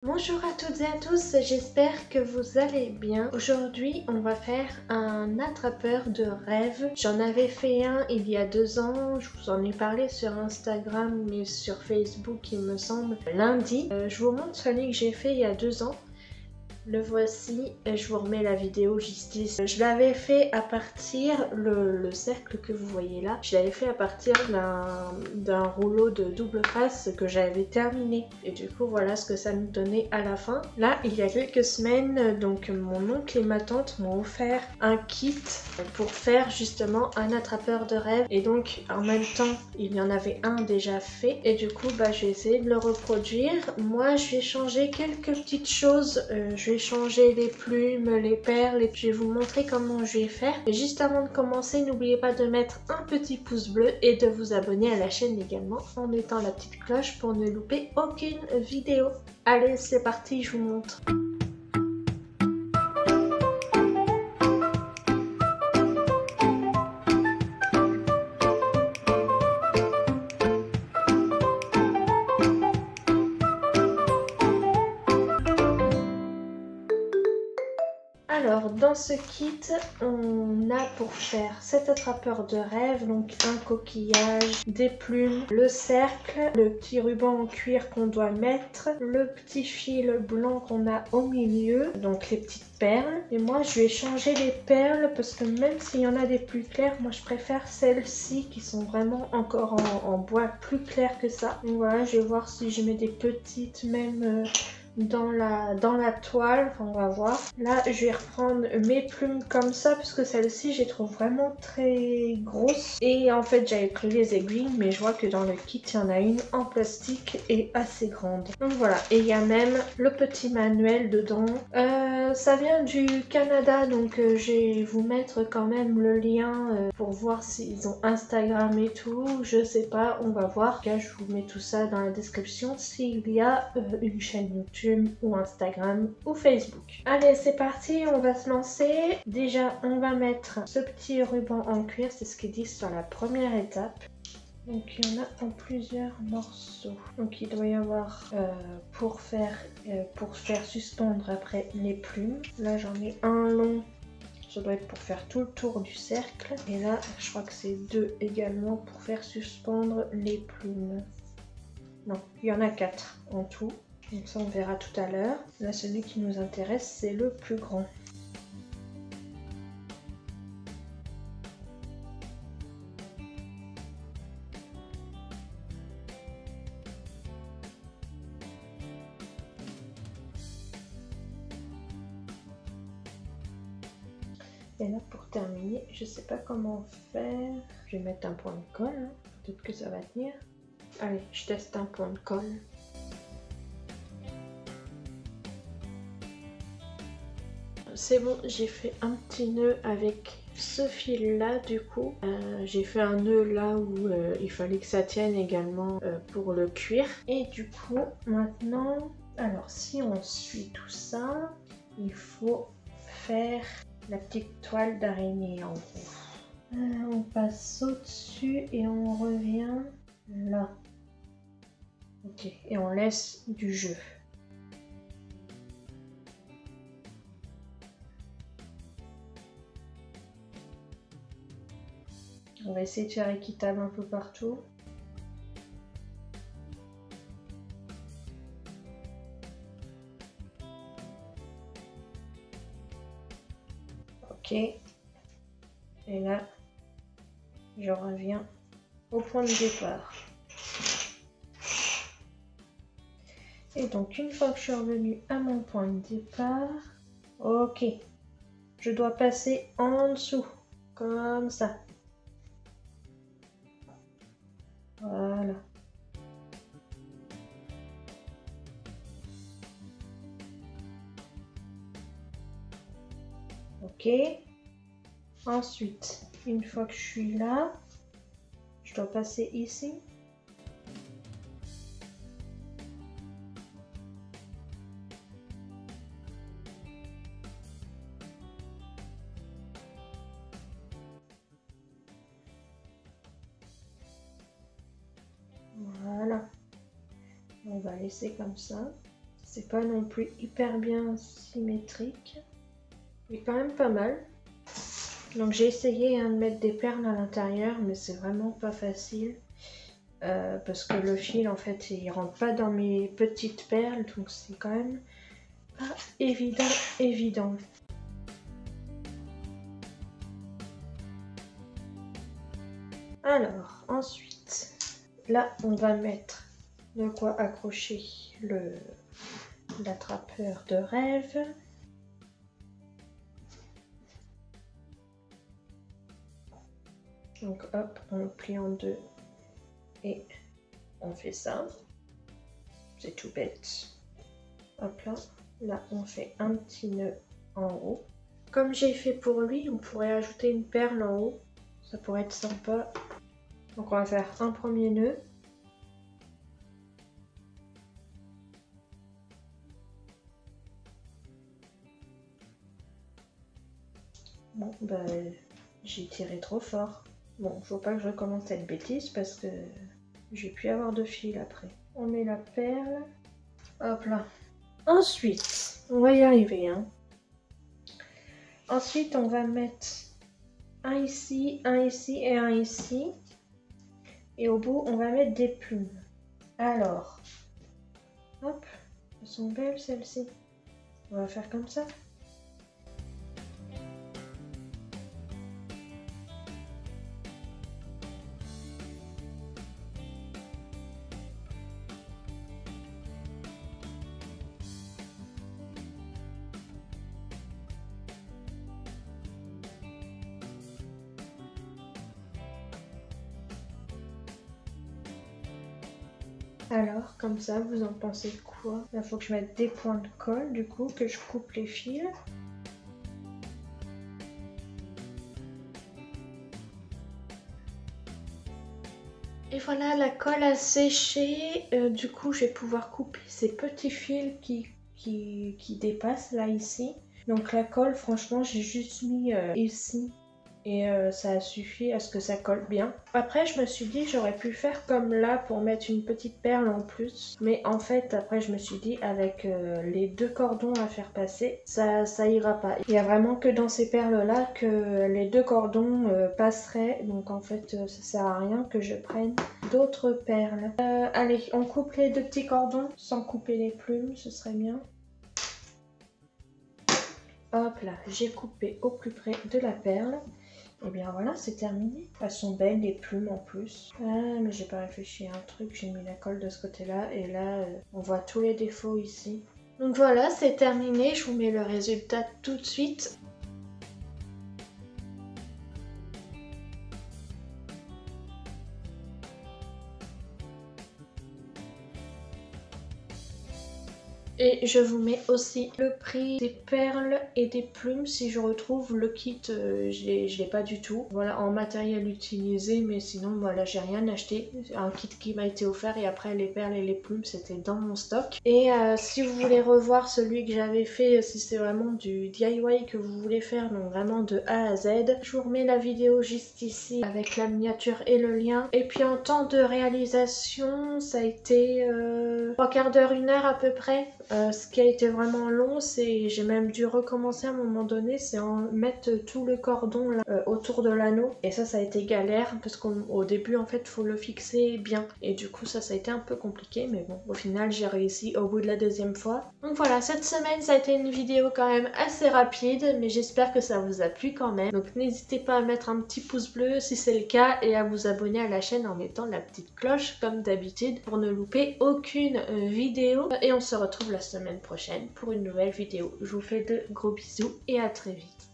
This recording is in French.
Bonjour à toutes et à tous, j'espère que vous allez bien. Aujourd'hui, on va faire un attrapeur de rêves. J'en avais fait un il y a 2 ans, je vous en ai parlé sur Instagram et sur Facebook il me semble, lundi. Je vous montre celui que j'ai fait il y a 2 ans. Le voici, et je vous remets la vidéo juste ici. Je l'avais fait à partir, le cercle que vous voyez là, je l'avais fait à partir d'un rouleau de double face que j'avais terminé. Et du coup, voilà ce que ça nous donnait à la fin. Là, il y a quelques semaines, donc mon oncle et ma tante m'ont offert un kit pour faire justement un attrapeur de rêves. Et donc, en même temps, il y en avait un déjà fait. Et du coup, je vais essayer de le reproduire. Moi, je vais changer quelques petites choses. Je vais changer les plumes, les perles et puis je vais vous montrer comment je vais faire. Et juste avant de commencer, n'oubliez pas de mettre un petit pouce bleu et de vous abonner à la chaîne également en mettant la petite cloche pour ne louper aucune vidéo. Allez, c'est parti, je vous montre. Alors, dans ce kit, on a pour faire cet attrapeur de rêve, donc un coquillage, des plumes, le cercle, le petit ruban en cuir qu'on doit mettre, le petit fil blanc qu'on a au milieu, donc les petites perles. Et moi, je vais changer les perles parce que même s'il y en a des plus claires, moi je préfère celles-ci qui sont vraiment encore en bois plus clair que ça. Donc voilà, je vais voir si je mets des petites même... dans la toile, enfin, on va voir. Là, je vais reprendre mes plumes comme ça parce que celle-ci, je les trouve vraiment très grosses. Et en fait, j'avais pris les aiguilles, mais je vois que dans le kit, il y en a une en plastique et assez grande. Donc voilà, et il y a même le petit manuel dedans. Ça vient du Canada, donc je vais vous mettre quand même le lien pour voir s'ils ont Instagram et tout. Je sais pas, on va voir. En tout cas, je vous mets tout ça dans la description s'il y a une chaîne YouTube ou Instagram ou Facebook. Allez, c'est parti, on va se lancer. Déjà, on va mettre ce petit ruban en cuir, c'est ce qu'ils disent sur la première étape. Donc il y en a en plusieurs morceaux. Donc il doit y avoir pour faire suspendre après les plumes. Là j'en ai un long. Ça doit être pour faire tout le tour du cercle. Et là, je crois que c'est 2 également pour faire suspendre les plumes. Non, il y en a 4 en tout. Donc ça, on verra tout à l'heure. Là, celui qui nous intéresse, c'est le plus grand. Et là, pour terminer, je sais pas comment faire. Je vais mettre un point de colle, hein. Peut-être que ça va tenir. Allez, je teste un point de colle. C'est bon, j'ai fait un petit nœud avec ce fil là du coup. J'ai fait un nœud là où il fallait que ça tienne également pour le cuir. Et du coup, maintenant, alors si on suit tout ça, il faut faire la petite toile d'araignée en gros. On passe au-dessus et on revient là. Ok, et on laisse du jeu. On va essayer de faire équitable un peu partout. Ok. Et là, je reviens au point de départ. Et donc, une fois que je suis revenue à mon point de départ, ok, je dois passer en dessous, comme ça. Voilà. Ok. Ensuite, une fois que je suis là, je dois passer ici. Voilà. On va laisser comme ça. C'est pas non plus hyper bien symétrique, mais quand même pas mal. Donc j'ai essayé de mettre des perles à l'intérieur, mais c'est vraiment pas facile. Parce que le fil en fait il rentre pas dans mes petites perles, donc c'est quand même pas évident. Alors ensuite, là on va mettre de quoi accrocher l'attrapeur de rêve. Donc hop, on le plie en deux et on fait ça. C'est tout bête. Hop là, là on fait un petit nœud en haut. Comme j'ai fait pour lui, on pourrait ajouter une perle en haut. Ça pourrait être sympa. Donc on va faire un premier nœud. Bon, bah j'ai tiré trop fort. Bon, faut pas que je recommence cette bêtise parce que je vais plus avoir de fil après. On met la perle. Hop là. Ensuite, on va y arriver, hein. Ensuite, on va mettre un ici et un ici. Et au bout, on va mettre des plumes. Alors, hop, elles sont belles celles-ci. On va faire comme ça. Alors, comme ça, vous en pensez quoi? Il faut que je mette des points de colle, du coup, que je coupe les fils. Et voilà, la colle a séché. Du coup, je vais pouvoir couper ces petits fils qui dépassent là, ici. Donc la colle, franchement, j'ai juste mis ici. Et ça a suffi à ce que ça colle bien. Après je me suis dit que j'aurais pu faire comme là pour mettre une petite perle en plus. Mais en fait après je me suis dit avec les deux cordons à faire passer, ça ira pas. Il y a vraiment que dans ces perles là que les deux cordons passeraient. Donc en fait ça sert à rien que je prenne d'autres perles. Allez, on coupe les deux petits cordons sans couper les plumes, ce serait bien. Hop là, j'ai coupé au plus près de la perle. Et bien voilà, c'est terminé. Elles sont belles, les plumes en plus. Ah, mais j'ai pas réfléchi à un truc. J'ai mis la colle de ce côté-là. Et là, on voit tous les défauts ici. Donc voilà, c'est terminé. Je vous mets le résultat tout de suite. Et je vous mets aussi le prix des perles et des plumes si je retrouve le kit, je l'ai pas du tout. Voilà, en matériel utilisé, mais sinon voilà, j'ai rien acheté. Un kit qui m'a été offert et après les perles et les plumes c'était dans mon stock. Et si vous voulez revoir celui que j'avais fait, si c'est vraiment du DIY que vous voulez faire, donc vraiment de A à Z, je vous remets la vidéo juste ici avec la miniature et le lien. Et puis en temps de réalisation, ça a été 3/4 d'heure, 1 heure à peu près. Ce qui a été vraiment long, c'est j'ai même dû recommencer à un moment donné, c'est en mettre tout le cordon là, autour de l'anneau. Et ça a été galère parce qu'au début en fait faut le fixer bien. Et du coup ça a été un peu compliqué, mais bon au final j'ai réussi au bout de la deuxième fois. Donc voilà, cette semaine ça a été une vidéo quand même assez rapide, mais j'espère que ça vous a plu quand même. Donc n'hésitez pas à mettre un petit pouce bleu si c'est le cas et à vous abonner à la chaîne en mettant la petite cloche comme d'habitude pour ne louper aucune vidéo. Et on se retrouve la semaine prochaine pour une nouvelle vidéo. Je vous fais de gros bisous et à très vite.